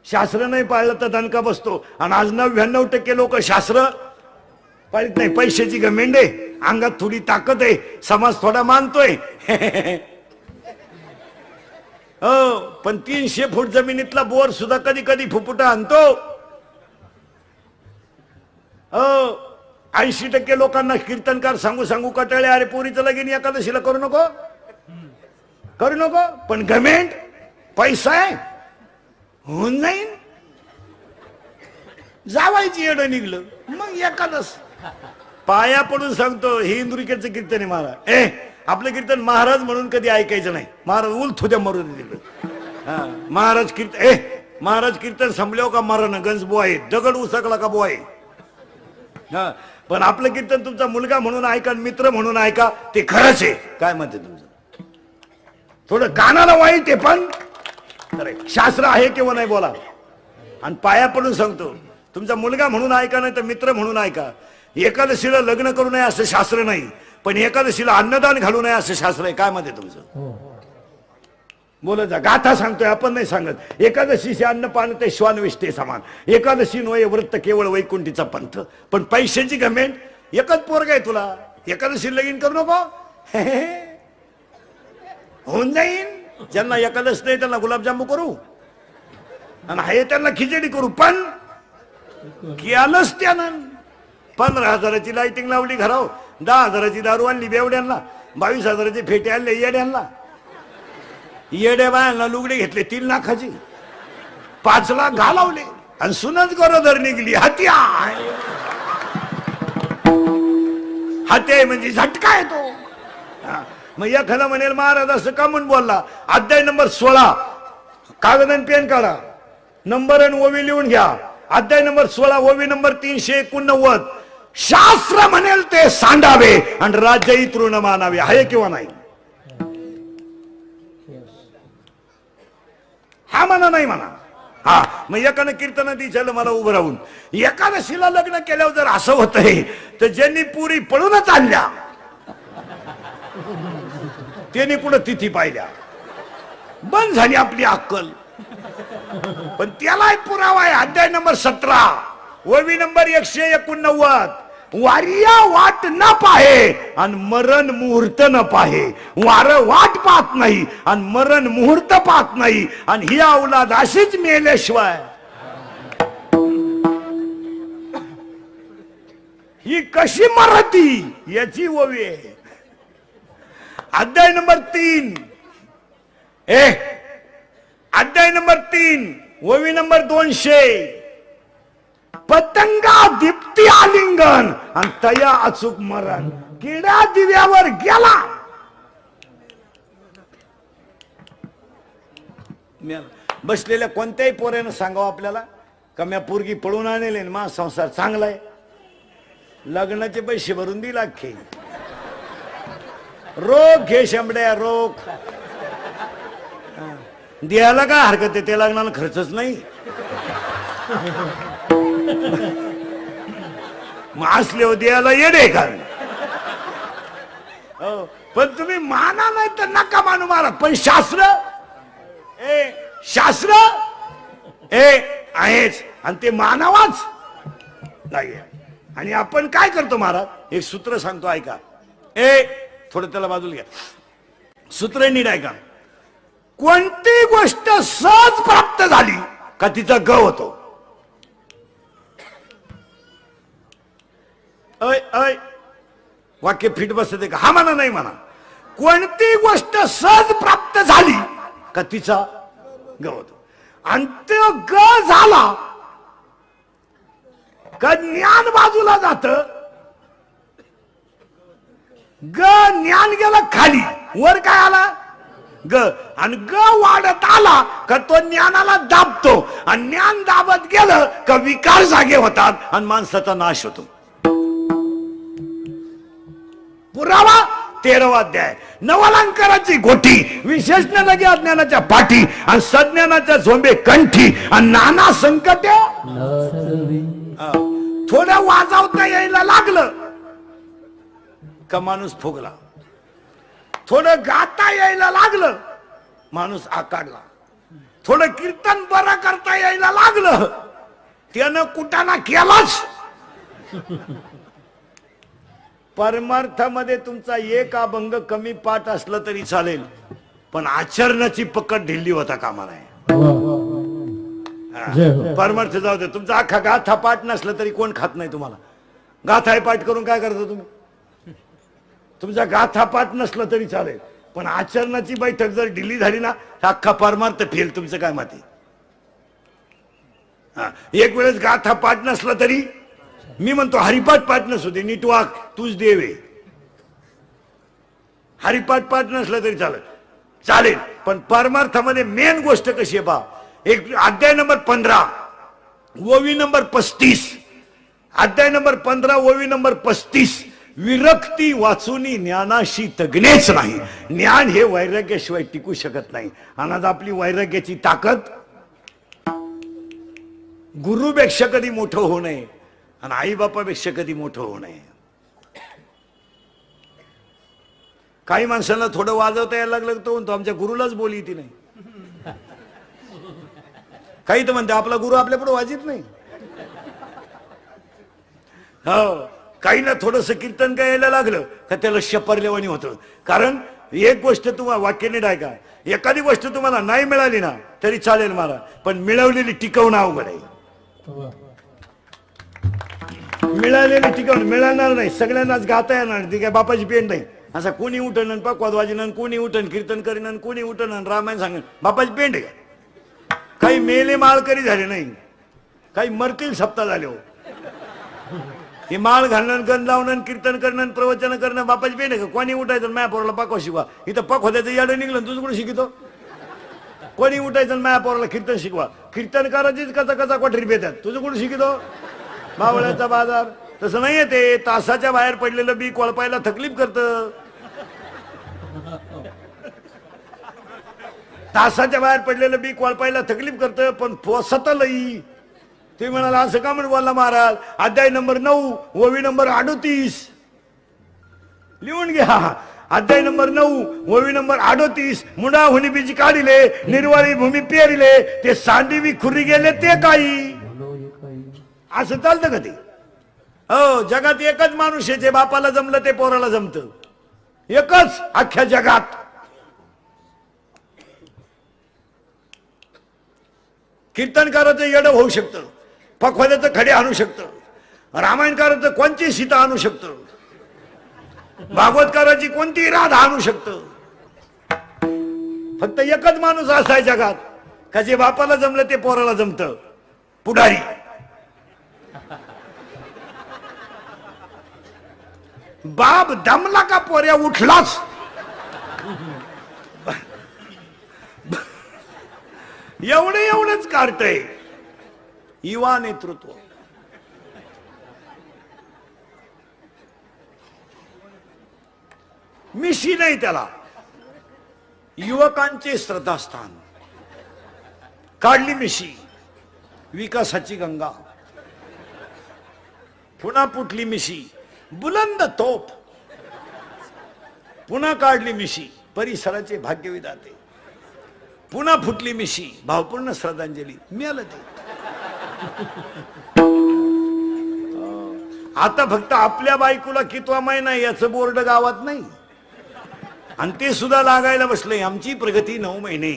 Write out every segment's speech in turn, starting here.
शास्त्र नाही पाळलं तर दणका बसतो. आणि आज 99% लोक शास्त्र पाळत नाही. पैशाची गमेंड आहे, अंगात थोडी ताकद आहे, समाज थोडा मानतोय. हो, पण 300 फूट जमिनीतला बोर सुद्धा कधी कधी फुफुटा आणतो. हो, 80% लोकांना कीर्तनकार सांगू सांगू कटाळे, अरे पोरीचं लगीन एकादशीला करू नको, करू नको. पण गमेंट पैसा आहे, होऊन जाईन, जावायची येडं निघलं मग एकादश. पाया पडून सांगतो, हे इंदुरीकडचं कीर्तन आहे महाराज. आपलं कीर्तन महाराज म्हणून कधी ऐकायचं नाही. महाराज उलथू द्या मरून तिकडं. महाराज कीर्तन महाराज कीर्तन संपल्यावर का मरण गंजबो आहे, दगड उसकला का बो आहे. पण आपलं कीर्तन तुमचा मुलगा म्हणून ऐका, मित्र म्हणून ऐका, ते खरंच आहे. काय म्हणते तुमचं? थोडं कानाला वाईट आहे पण शास्त्र आहे किंवा नाही बोला. आणि पाया पडून सांगतो, तुमचा मुलगा म्हणून ऐका, नाही तर मित्र म्हणून ऐका. एकादशीला लग्न करू नये असं शास्त्र नाही, पण एकादशीला अन्नदान घालू नये असं शास्त्र आहे. काय म्हणते तुमचं? बोलत जा. गाथा सांगतोय आपण, नाही सांगत. एकादशीचे अन्न पान ते श्वानविष्टे समान. एकादशी नोय व्रत केवळ वैकुंठीचा पंथ. पण पैशाची गमेंट. एकच पोरग आहे तुला, एकादशी लगीन करू नको, होऊन जाईन. ज्यांना एकादश नाही त्यांना गुलाबजामू करू, आणि हे त्यांना खिचडी करू. पण केलंच त्यानं. 15,000ची लाइटिंग लावली घराव, 10,000ची दारू आणली बेवड्यांना, 22,000चे फेटे आणले येड्यांना. येड्या बायांना लुगडे घेतले 3 लाखाची, 5 लाख घालवले, आणि सुनच गरोदर निघली. हत्या हत्या म्हणजे झटका येतो. मग एखादा म्हणेल महाराज असं का म्हणून बोलला. अध्याय नंबर 16, कागद आणि पेन काढा, नंबर आणि ओवी लिहून घ्या. अध्याय नंबर 16, ओवी नंबर 389. शास्त्र म्हणेल ते सांडावे आणि राज्यही तृण मानावे. आहे किंवा नाही? हा म्हणा, नाही म्हणा. हा, मग एकानं कीर्तनात विचारलं मला उभं राहून, एकादशीला लग्न केल्यावर जर असं होतंय तर ज्यांनी पुरी पळूनच आणल्या त्यांनी कुठं तिथी पाहिल्या, बंद झाली आपली अक्कल. पण त्याला पुरावा आहे. अध्याय नंबर 17, ओवी नंबर 189. वारिया वाट न पाहे आणि मरण मुहूर्त न पाहे. वार वाट पाहत नाही आणि मरण मुहूर्त पाहत नाही, आणि ही औलाद अशीच मेल्याशिवाय ही कशी मरती याची ओवी आहे. अध्याय नंबर 3, अध्याय नंबर 3, ओवी नंबर 200. पतंगा दीप्ती आलिंगन आणि तया अचूक मरण. किडा दिव्यावर गेला, बसलेल्या कोणत्याही पोऱ्यानं सांगावं आपल्याला का म्या पोरगी पळून आणले, मा संसार चांगलाय, लग्नाचे पैसे भरून दिला अख्खे. रोग घे शंभड्या, रोग द्यायला काय हरकत आहे, ते लग्नाला खर्चच नाही. मग असले द्यायला येडे का? पण तुम्ही माना नाही तर नका मानू मला. पण शास्त्र शास्त्र आहेच, आणि ते मानावाच नाही. आणि आपण काय करतो महाराज, एक सूत्र सांगतो ऐका. थोडं त्याला बाजूला घ्या. सूत्र नीट ऐका. कोणती गोष्ट सहज प्राप्त झाली का तिचा ग होतो. वाक्य फिट बसते का? हा म्हणा, नाही म्हणा. कोणती गोष्ट सहज प्राप्त झाली का तिचा ग होतो. आणि तो ग झाला का ज्ञान बाजूला जात. ग ज्ञान गेलं खाली, वर काय आला ग, आणि ग वाढत आला का तो ज्ञानाला दाबतो, आणि ज्ञान दाबत गेलं का विकार जागे होतात आणि माणसाचा नाश होतो. पुरावा 13वा अध्याय. नवलंकाराची गोठी, विशेषण लगे अज्ञानाच्या पाठी, आणि सज्ञानाच्या झोंबे कंठी, आणि नाना संकटे. थोडं वाजवता यायला लागलं का माणूस फुगला, थोडं गाता यायला लागलं माणूस आकाडला, थोडं कीर्तन बरं करता यायला लागलं, त्यानं कुटाणा केलाच. परमार्थामध्ये तुमचा एक अभंग कमी पाठ असला तरी चालेल, पण आचरणाची पकड ढिल्ली होता कामा नये. परमार्थ जाऊ दे, तुमचा अख्खा गाथा पाठ नसला तरी कोण खात नाही तुम्हाला. गाथा पाठ करून काय करता तुम्ही? तुमचा गाथा पाठ नसला तरी चालेल, पण आचरणाची बैठक जर ढिल्ली झाली ना, अख्खा परमार्थ फेल. तुमचं काय मत आहे? एक वेळेस गाथा पाठ नसला तरी, मी म्हणतो हरिपाठ पाठ नसू दे, नीट वाग, तूच देव आहे. हरिपाठ पाठ नसला तरी चालेल, पण परमार्थामध्ये मेन गोष्ट कशी आहे पहा. एक अध्याय नंबर 15 ओवी नंबर 35, अध्याय नंबर 15 ओवी नंबर 35, विरक्ती वाचूनी ज्ञानाशी तगणेच नाही. ज्ञान हे वैराग्याशिवाय टिकू शकत नाही. आणि आज आपली वैराग्याची ताकद गुरुपेक्षा कधी मोठं होऊ नये आणि आई बापापेक्षा कधी मोठं होऊ नये. काही माणसांना थोडं वाजवता यायला लागलं तो आमच्या गुरुलाच बोली ती नाही. काही तर म्हणते आपला गुरु आपल्या पुढे वाजित नाही. हो, काही ना थोडस कीर्तन काय यायला लागलं का त्याला शपरलेवानी होतं. कारण एक गोष्ट तुम्हाला वाक्याने नाही का, एखादी गोष्ट तुम्हाला नाही मिळाली ना तरी चालेल मला, पण मिळवलेली टिकवणं अवघड आहे. मिळालेली टिकवणं मिळणार नाही. सगळ्यांनाच गाता येणार ती काय बापाची पेंट नाही. असा कोणी उठण पकवाद वाजन, कोणी उठण कीर्तन करीन, कोणी उठण रामायण सांगेन, बापाची पेंट आहे. काही मेले माळकरी झाले नाही, काही मरतील सप्ताह झाले. हो, हे माळ घालणं, गण लावणं, कीर्तन करणं, प्रवचन करणं बापाची पेंट आहे का? कोणी उठायचं माया पोराला पकवा शिकवा. इथं पक होत्याचं याडं निघलं, तुझं कुठे शिकतो? कोणी उठायचं माया पोराला कीर्तन शिकवा. कीर्तन करायचीच कचा कचा कोठरी बेतात, तुझं कुठे शिकतो? बावळ्याचा बाजार. तसं नाहीये ते. तासाच्या बाहेर पडलेलं बी कोळपायला तकलीफ करतं. तासाच्या बाहेर पडलेलं बी कोळपायला तकलीफ करतं, पण पोसत लई. ते म्हणाला असं का म्हणून बोलला महाराज. अध्याय नंबर 9 ओवी नंबर 38 लिहून घ्या. अध्याय नंबर 9 ओवी नंबर 38, मुडा हुनी बीज काढिले, निर्वाळी भूमी पेरिले, ते सांडीवी खुरी गेले ते काही. असं चालतं का ते? हो, जगात एकच माणूस आहे जे बापाला जमलं ते पोराला जमतं. एकच अख्ख्या जगात. कीर्तनकाराचं येडं होऊ शकतं, पखवाद्याचं खडे आणू शकतं, रामायणकाराचं कोणती सीता आणू शकतं, भागवतकाराची कोणती राधा आणू शकतं. फक्त एकच माणूस असा आहे जगात का जे बापाला जमलं ते पोराला जमतं, पुढारी. बाप दमला का पोऱ्या उठलाच. एवढंच काढतंय युवा नेतृत्व. मिशी नाही त्याला. युवकांचे श्रद्धास्थान. काढली मिशी, विकासाची गंगा. पुन्हा फुटली मिशी, बुलंद तोप. पुन्हा काढली मिशी, परिसराचे भाग्यविधाते. पुन्हा फुटली मिशी, भावपूर्ण श्रद्धांजली. मिळालं ते. आता फक्त आपल्या बायकोला कितवा महिना याचं बोर्ड गावात नाही, आणि ते सुद्धा लागायला बसले. आमची प्रगती 9 महिने,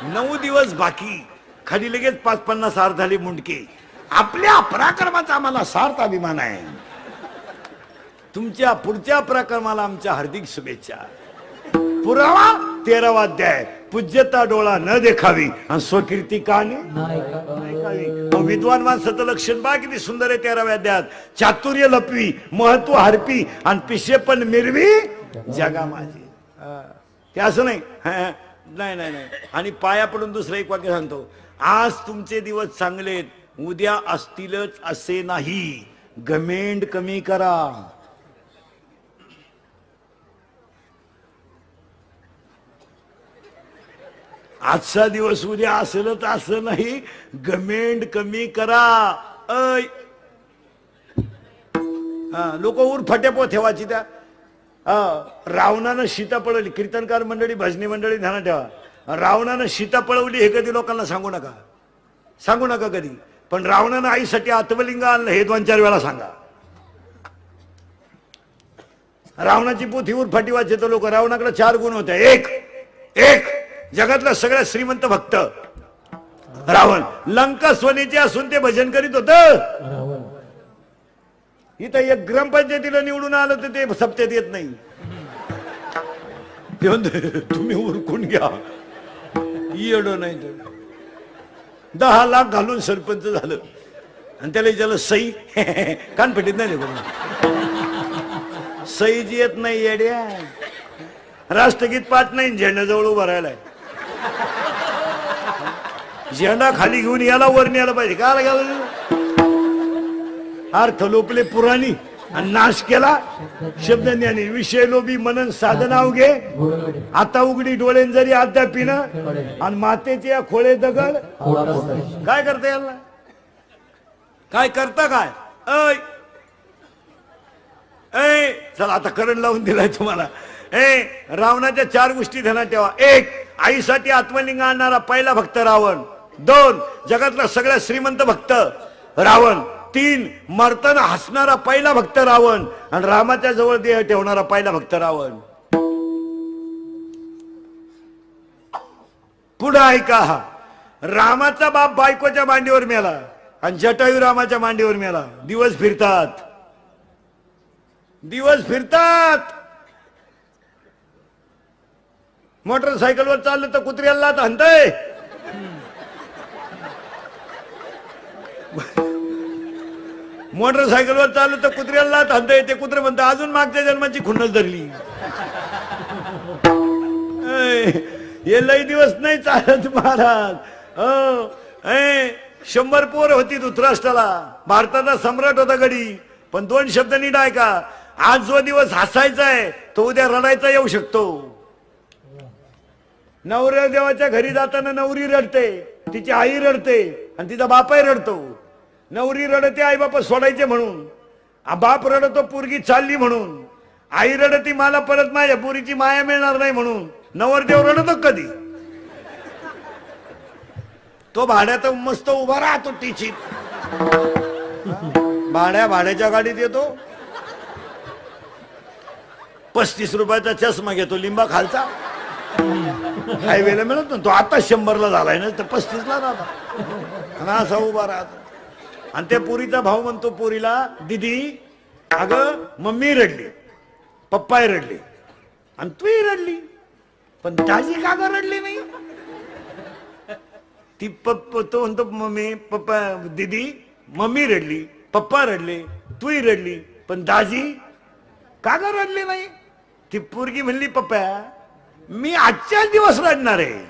9 दिवस बाकी. खाली लगेच 50-50 सार झाले मुंडके. आपल्या पराक्रमाचा आम्हाला सार्थ अभिमान आहे. तुमच्या पुढच्या पराक्रमाला आमच्या हार्दिक शुभेच्छा. पुरावा 13वा अध्याय. पूज्यता डोळा न देखावी आणि स्वकीर्ती का नाही. विद्वान माणसाचं लक्षण बा किती सुंदर आहे 13व्या अध्यायात. चातुर्य लपवी, महत्व हरपी आणि पिशे पण मिरवी जगा माझी. ते असं नाही. नाही नाही नाही. आणि पाया पडून दुसरं एक वाक्य सांगतो. आज तुमचे दिवस चांगलेत, उद्या असतीलच असे नाही. घमेंड कमी करा. आजचा दिवस उद्या असेलच असं नाही. घमेंड कमी करा. लोक उरफाट्या पोथ्या त्या. रावणानं सीता पडली. कीर्तनकार मंडळी, भजनी मंडळी ध्यानात ठेवा. रावणानं सीता पळवली हे कधी लोकांना सांगू नका कधी. पण रावणानं आईसाठी आत्मलिंग आणलं हे 2-4 वेळा सांगा. रावणाची पोथीवर फाटी वाचतो लोक. रावणाकडे 4 गुण होते. एक जगातला सगळ्यात श्रीमंत भक्त रावण. लंका सोन्याची असून ते भजन करीत होत. इथं एक ग्रामपंचायतीला निवडून आलं तर ते सप्त्यात येत नाही. तुम्ही उरकून घ्या येडो नाही तर 10 लाख घालून सरपंच झालं आणि त्याला विचारलं सई कानफटीत नाही सई जी येत नाही येड्या. राष्ट्रगीत पाठ नाही झेंड्याजवळ उभा राहिलाय. झेंडा खाली घेऊन याला वर न्यायला पाहिजे. का गेला अर्थ लोपले पुराणी आणि नाश केला शब्द ज्ञानी. विषय लोभी मनन साधना अवघे आता उघडी डोळेन जरी अद्याप आणि मातेचे खोळे दगड. काय करता याला काय करता काय ऐ चला आता करंट लावून दिलाय तुम्हाला. रावणाच्या 4 गोष्टी ध्यानात ठेवा. 1 आईसाठी आत्मलिंग आणणारा पहिला भक्त रावण. 2 जगातला सगळ्यात श्रीमंत भक्त रावण. 3 मरताना हसणारा पहिला भक्त रावण आणि रामाच्या जवळ देह ठेवणारा पहिला भक्त रावण. पुढे ऐका. रामाचा बाप बायकोच्या मांडीवर मेला आणि जटायू रामाच्या मांडीवर मेला. दिवस फिरतात. मोटरसायकलवर चाललं तर कुत्र्याला हाणतंय. मोटरसायकलवर चाललं तर कुत्र्याला हाणतंय. ते कुत्रे म्हणतं अजून मागच्या जन्माची खुन्नस धरली. हे लई दिवस नाही चालत महाराज. 100 पोर होती धृतराष्ट्राला. भारताचा सम्राट होता गडी. पण 2 शब्द नीट ऐका. आज जो दिवस हसायचा आहे तो उद्या रडायचा येऊ शकतो. नवऱ्या देवाच्या घरी जाताना नवरी रडते, तिची आई रडते आणि तिचा बापही रडतो. नवरी रडते आई बाप सोडायचे म्हणून. बाप रडतो पोरगी चालली म्हणून. आई रडती मला परत माझ्या पोरीची माया मिळणार नाही म्हणून. नवरदेव रडतो कधी तो भाड्यात मस्त उभा राहतो टिचीत. भाड्याच्या गाडीत येतो. 35 रुपयाचा चष्मा घेतो लिंबा खालचा. हायवेला मिळत ना तो. आता 100ला झालाय ना तर 35ला राहता. असा उभा राहतो आणि त्या पोरीचा भाऊ म्हणतो पोरीला दीदी अगं मम्मी रडली पप्पाही रडली आणि तूही रडली पण दाजी का ग रडली नाही. ती तो म्हणतो मम्मी पप्पा दीदी मम्मी रडली पप्पा रडले तूही रडली पण दाजी का ग रडली नाही. ती पोरगी म्हणली पप्पा मी आजच्याच दिवस रडणार आहे.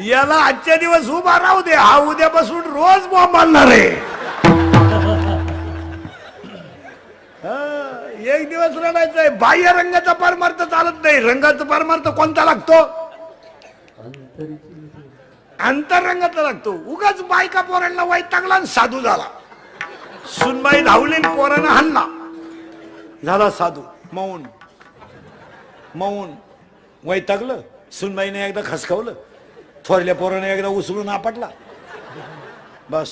याला आजच्या दिवस उभा राहू दे. हा उद्यापासून रोज बॉम्ब मारणार आहे. एक दिवस रडायचं आहे. बाह्य रंगाचा परमार्थ चालत नाही. रंगाचा परमार्थ कोणता लागतो. अंतरंगाचा लागतो. उगाच बायका पोरांना वैतागला आणि साधू झाला. सुनबाई धावली पोरांना हाणला झाला साधू. मौन वैतागलं. सुनबाईने एकदा खसकावलं. थोरल्या पोराने एकदा उचलून आपटला. बस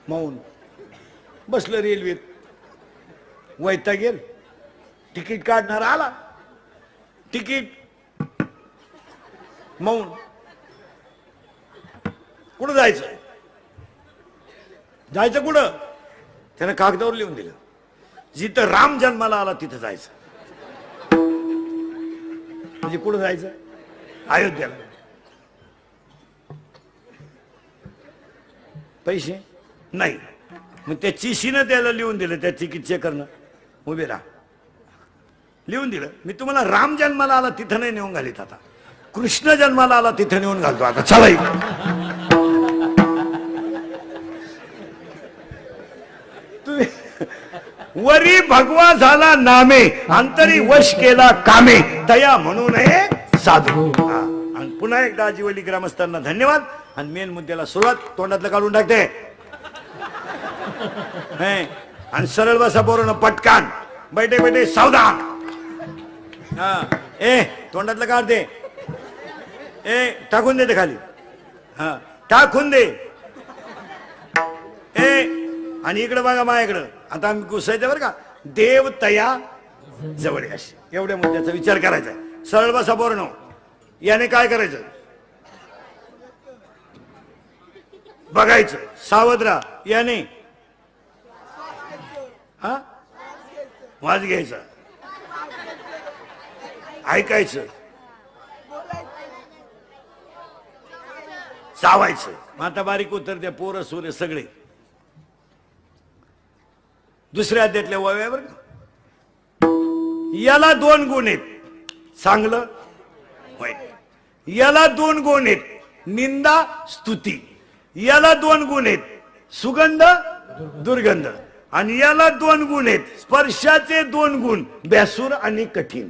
मौन. बसलं रेल्वेत. वैतागेल. तिकीट काढणार आला. तिकीट मौन. कुठं जायचं कुठं. त्यानं कागदावर लिहून दिलं जिथं राम जन्माला आला तिथं जायचं. म्हणजे कुठं जायचं अयोध्येला. पैसे नाही. मग त्या चिशीनं त्याला लिहून दिलं. त्या तिकीट चेकरनं उभे राहा लिहून दिलं. मी तुम्हाला राम जन्माला आला तिथं नाही नेऊन घालीत. आता कृष्ण जन्माला आला तिथं नेऊन घालतो. आता चला वरी भगवा झाला नामे अंतरी वश केला कामे दया म्हणू नये साधू. आणि पुन्हा एकदा आजीवली ग्रामस्थांना धन्यवाद. आणि मेन मुद्द्याला सुरुवात. तोंडातलं काढून टाकते आणि सरळ बसा पोरांनो पटकान. बैठे बैठे सावधान. हा ए तोंडातलं काढ दे. ए टाकून दे ते खाली. हा टाकून दे. ए आणि इकडं बघा माझ्याकडं. आता आम्ही घुसायचं बरं का. देव तया जवळ अशी एवढ्या मुद्द्याचा विचार करायचा. सरळ बसा बोरणो. याने काय करायचं बघायचं. सावध राहा. याने हा वाज घ्यायचा. ऐकायचं. चावायचं. आता बारीक उत्तर द्या. पोरं सोरे सगळे दुसऱ्या अध्यायातल्या वाव्यावर. याला 2 गुण आहेत. चांगलं वाईट. याला 2 गुण आहेत. निंदा स्तुती. याला 2 गुण आहेत. सुगंध दुर्गंध. आणि याला 2 गुण आहेत. स्पर्शाचे 2 गुण. बेसूर आणि कठीण.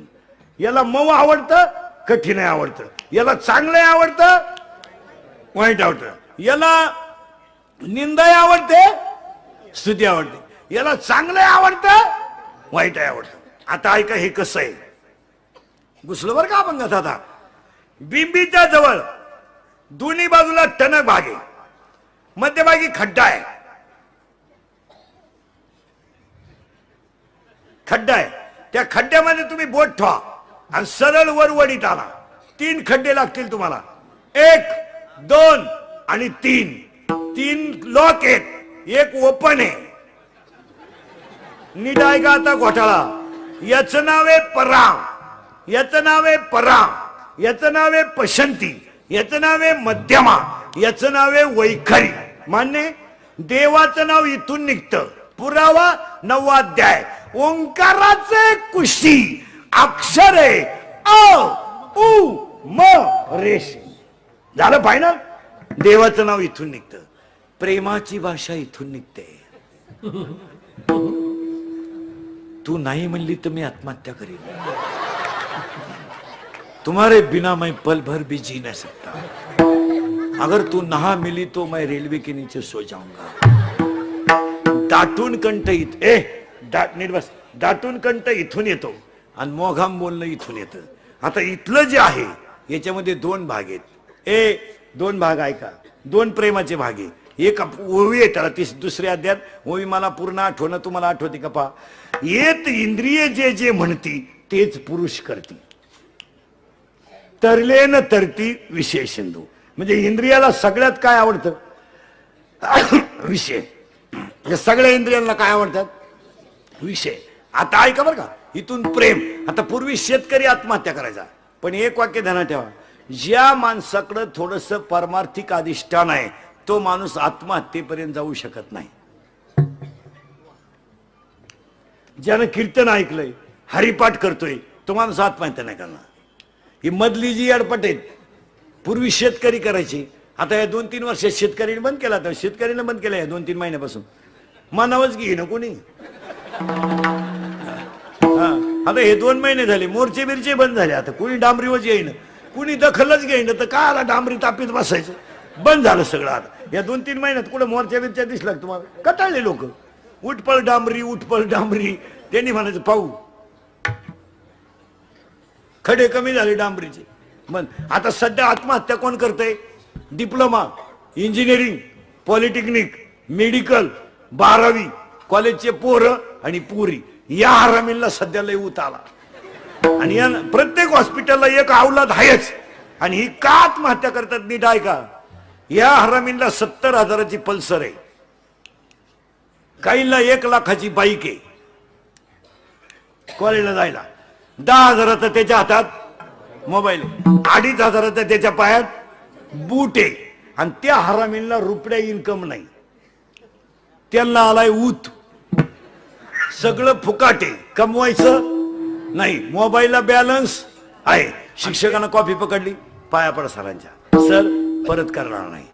याला मऊ आवडतं. कठीण आवडतं. याला चांगलं आवडतं. वाईट आवडतं. याला निंदा आवडते. स्तुती आवडते. याला चांगलं आवडतं. वाईट आवडतं. आता ऐका हे कसं आहे. घुसलो बरं का आपण आता. बिंबीच्या जवळ दोन्ही बाजूला टणक भाग आहे. मध्यभागी खड्डा आहे. खड्डा आहे. त्या खड्ड्यामध्ये तुम्ही बोट ठेवा आणि सरळ वर वडीत आला. 3 खड्डे लागतील तुम्हाला. 1 2 आणि 3. 3 लॉक आहेत. 1 ओपन आहे. नीट ऐका आता घोटाळा. याचं नाव आहे पराम. याचं नाव आहे पराम. याचं नाव आहे पशंती. याचं नाव आहे मध्यमा. याचं नाव आहे वैखरी. मान्य. देवाचं नाव इथून निघतं. पुरावा 9वा अध्याय. ओंकाराचे कुशी अक्षर आहे अ उ म रेश. झालं फायनल. देवाचं नाव इथून निघतं. प्रेमाची भाषा इथून निघते. तू नहीं म्हणली तर मी आत्महत्या करेन. तुम्हारे बिना मैं पल भर भी जी नहीं सकता. अगर तू नहा मिली तो मैं रेलवे के नीचे सो जाऊंगा. दाटून कंठ नीट बस. दाटून कंठ इथून येतो आणि मोघाम बोलणं इथून येतं. आता इथलं जे आहे याच्यामध्ये 2 भाग आहेत. 2 भाग ऐका. 2 प्रेमाचे भाग आहे. एक ओवी आहे त्याला. दुसऱ्या अध्यायात ओवी मला पूर्ण आठवणं. तुम्हाला आठवते का पहा. येत इंद्रिय जे जे म्हणती तेच पुरुष करती. तरले न तरती विषय सिंधू. म्हणजे इंद्रियाला सगळ्यात काय आवडतं विषय. या सगळ्या इंद्रियांना काय आवडतात विषय. आता ऐका बरं का. इथून प्रेम. आता पूर्वी शेतकरी आत्महत्या करायचा. पण एक वाक्य ध्यानात ठेवा. ज्या माणसाकडे थोडस परमार्थिक अधिष्ठान आहे तो माणूस आत्महत्येपर्यंत जाऊ शकत नाही. ज्यानं कीर्तन ऐकलंय हरिपाठ करतोय तो माणूस आत्महत्या नाही करणार. ही मधली जी अडपट आहेत. पूर्वी शेतकरी करायची. आता या 2-3 वर्षात शेतकरीने बंद केला. तर शेतकरीने बंद केलं या 2-3 महिन्यापासून. मानावच घेईन कोणी. आता हे 2 महिने झाले. मोर्चे बिरचे बंद झाले. आता कुणी डांबरीवच येईन. कुणी दखलच घेईन. तर काय आला डांबरी तापीत बसायचं. बंद झालं सगळं. आता या 2-3 महिन्यात कुठं मोर्चा बिरच्या दिसला तुम्हाला. कटाळले लोक. उठपळ डांबरी उठपळ डांबरी. त्यांनी म्हणायचं पाहू. खडे कमी झाले डांबरीचे. मग आता सध्या आत्महत्या कोण करतंय. डिप्लोमा इंजिनिअरिंग पॉलिटेक्निक मेडिकल 12वी कॉलेजचे पोरं आणि पुरी. या हरामींना सध्या लय उत आला. आणि या प्रत्येक हॉस्पिटलला एक अवलाद आहेच. आणि ही का आत्महत्या करतात नीट ऐका. या हरामींना 70,000ची पल्सर आहे. काहींना 1 लाखाची बाईक आहे कॉलेजला जायला. 10,000चा त्याच्या हातात मोबाईल आहे. 2,500चा त्याच्या पायात बूट आहे. आणि त्या हरामींना रुपया इन्कम नाही. त्यांना आलाय ऊत. सगळं फुकाटे. कमवायचं नाही. मोबाईलला बॅलन्स आहे. शिक्षकांना कॉफी पकडली पाया पड सरांच्या. सर परत करणार नाही.